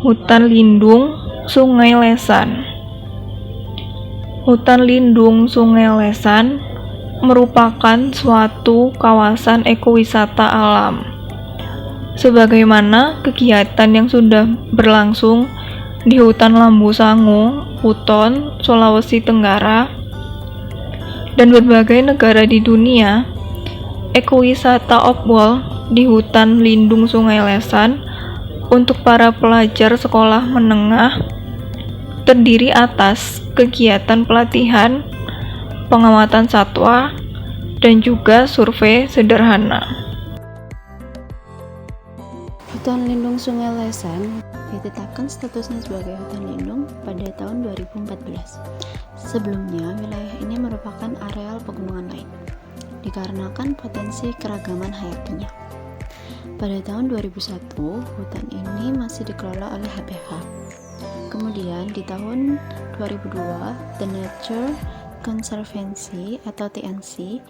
Hutan Lindung Sungai Lesan. Hutan lindung Sungai Lesan merupakan suatu kawasan ekowisata alam. Sebagaimana kegiatan yang sudah berlangsung di Hutan Lambu Sangu, Buton, Sulawesi Tenggara, dan berbagai negara di dunia, ekowisata Opwol di Hutan Lindung Sungai Lesan untuk para pelajar sekolah menengah terdiri atas kegiatan pelatihan, pengamatan satwa, dan juga survei sederhana. Hutan Lindung Sungai Lesan ditetapkan statusnya sebagai hutan lindung pada tahun 2014. Sebelumnya, wilayah ini merupakan areal pegunungan lain, dikarenakan potensi keragaman hayatinya. Pada tahun 2001, hutan ini masih dikelola oleh HPH. Kemudian di tahun 2002, The Nature Conservancy atau TNC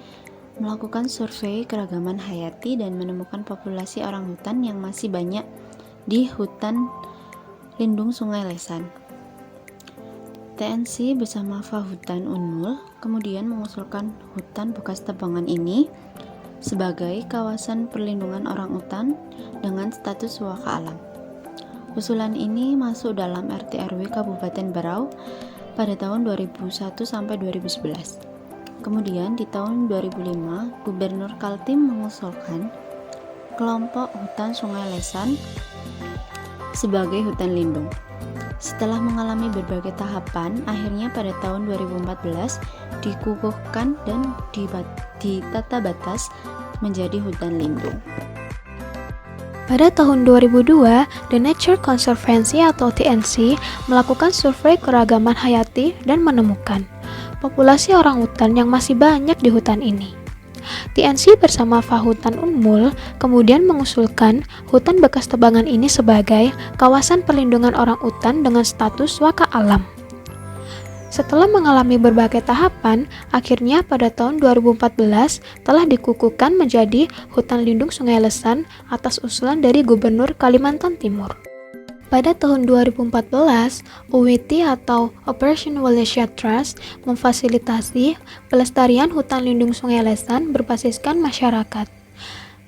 melakukan survei keragaman hayati dan menemukan populasi orangutan yang masih banyak di hutan lindung Sungai Lesan. TNC bersama Fahutan Unmul kemudian mengusulkan hutan bekas tebangan ini sebagai kawasan perlindungan orangutan dengan status waka alam. Usulan ini masuk dalam RT/RW Kabupaten Berau pada tahun 2001 sampai 2011. Kemudian di tahun 2005, Gubernur Kaltim mengusulkan kelompok hutan Sungai Lesan sebagai hutan lindung. Setelah mengalami berbagai tahapan, akhirnya pada tahun 2014 dikukuhkan dan ditata batas menjadi hutan lindung. Pada tahun 2002, The Nature Conservancy atau TNC melakukan survei keragaman hayati dan menemukan populasi orangutan yang masih banyak di hutan ini. TNC bersama Fahutan Unmul kemudian mengusulkan hutan bekas tebangan ini sebagai kawasan perlindungan orangutan dengan status waka alam. Setelah mengalami berbagai tahapan, akhirnya pada tahun 2014 telah dikukuhkan menjadi hutan lindung Sungai Lesan atas usulan dari Gubernur Kalimantan Timur. Pada tahun 2014, UWT atau Operation Wallace Trust memfasilitasi pelestarian hutan lindung Sungai Lesan berbasiskan masyarakat.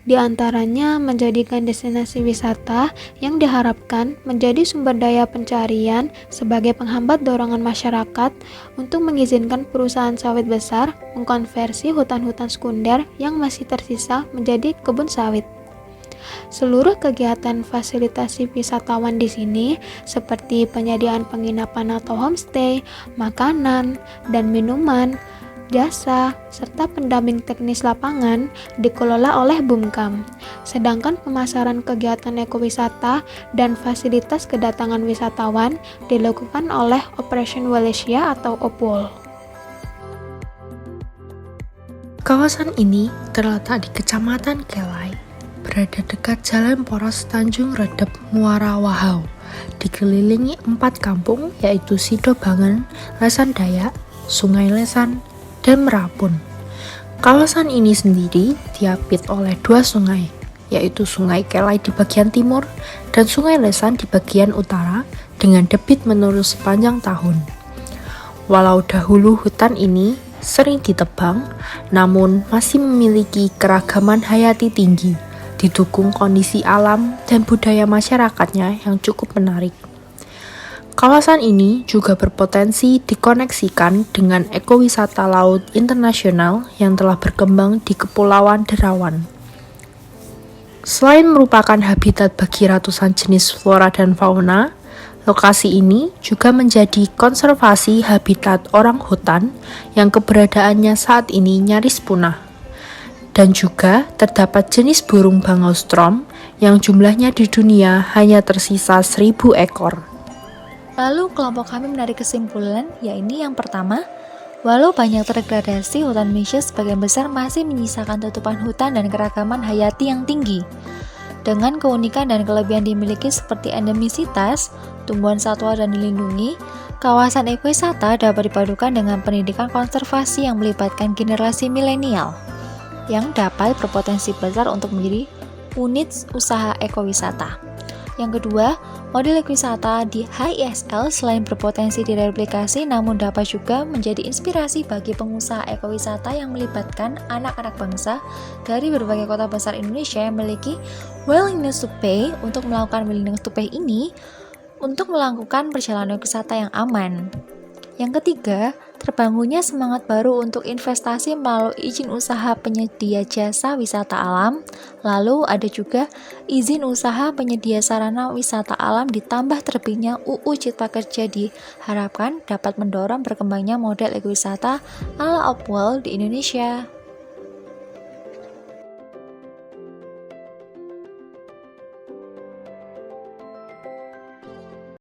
Di antaranya menjadikan destinasi wisata yang diharapkan menjadi sumber daya pencarian sebagai penghambat dorongan masyarakat untuk mengizinkan perusahaan sawit besar mengkonversi hutan-hutan sekunder yang masih tersisa menjadi kebun sawit. Seluruh kegiatan fasilitasi wisatawan di sini seperti penyediaan penginapan atau homestay, makanan dan minuman, jasa, serta pendamping teknis lapangan dikelola oleh Bumkam. Sedangkan pemasaran kegiatan ekowisata dan fasilitas kedatangan wisatawan dilakukan oleh Operation Wallacea atau Opwol. Kawasan ini terletak di Kecamatan Kelai, berada dekat Jalan Poros Tanjung Redep Muara Wahau, dikelilingi 4 kampung yaitu Sidobangen, Lesan Dayak, Sungai Lesan, dan Merapun. Kawasan ini sendiri diapit oleh 2 sungai, yaitu Sungai Kelai di bagian timur dan Sungai Lesan di bagian utara dengan debit menurun sepanjang tahun. Walau dahulu hutan ini sering ditebang, namun masih memiliki keragaman hayati tinggi, didukung kondisi alam dan budaya masyarakatnya yang cukup menarik. Kawasan ini juga berpotensi dikoneksikan dengan ekowisata laut internasional yang telah berkembang di Kepulauan Derawan. Selain merupakan habitat bagi ratusan jenis flora dan fauna, lokasi ini juga menjadi konservasi habitat orang hutan yang keberadaannya saat ini nyaris punah. Dan juga terdapat jenis burung bangau strom yang jumlahnya di dunia hanya tersisa 1.000 ekor. Lalu kelompok kami menarik kesimpulan, yaitu yang pertama, walau banyak terdegradasi, hutan Indonesia sebagian besar masih menyisakan tutupan hutan dan keragaman hayati yang tinggi. Dengan keunikan dan kelebihan dimiliki seperti endemisitas, tumbuhan satwa dan dilindungi, kawasan ekowisata dapat dipadukan dengan pendidikan konservasi yang melibatkan generasi milenial, yang dapat berpotensi besar untuk menjadi unit usaha ekowisata. Yang kedua, Model ekowisata di HISL selain berpotensi direplikasi namun dapat juga menjadi inspirasi bagi pengusaha ekowisata yang melibatkan anak-anak bangsa dari berbagai kota besar Indonesia yang memiliki willingness to pay untuk melakukan willingness to pay ini untuk melakukan perjalanan wisata yang aman. Yang ketiga, terbangunnya semangat baru untuk investasi melalui izin usaha penyedia jasa wisata alam. Lalu ada juga izin usaha penyedia sarana wisata alam ditambah terbitnya UU Cipta Kerja diharapkan dapat mendorong berkembangnya model ekowisata ala Upwell di Indonesia.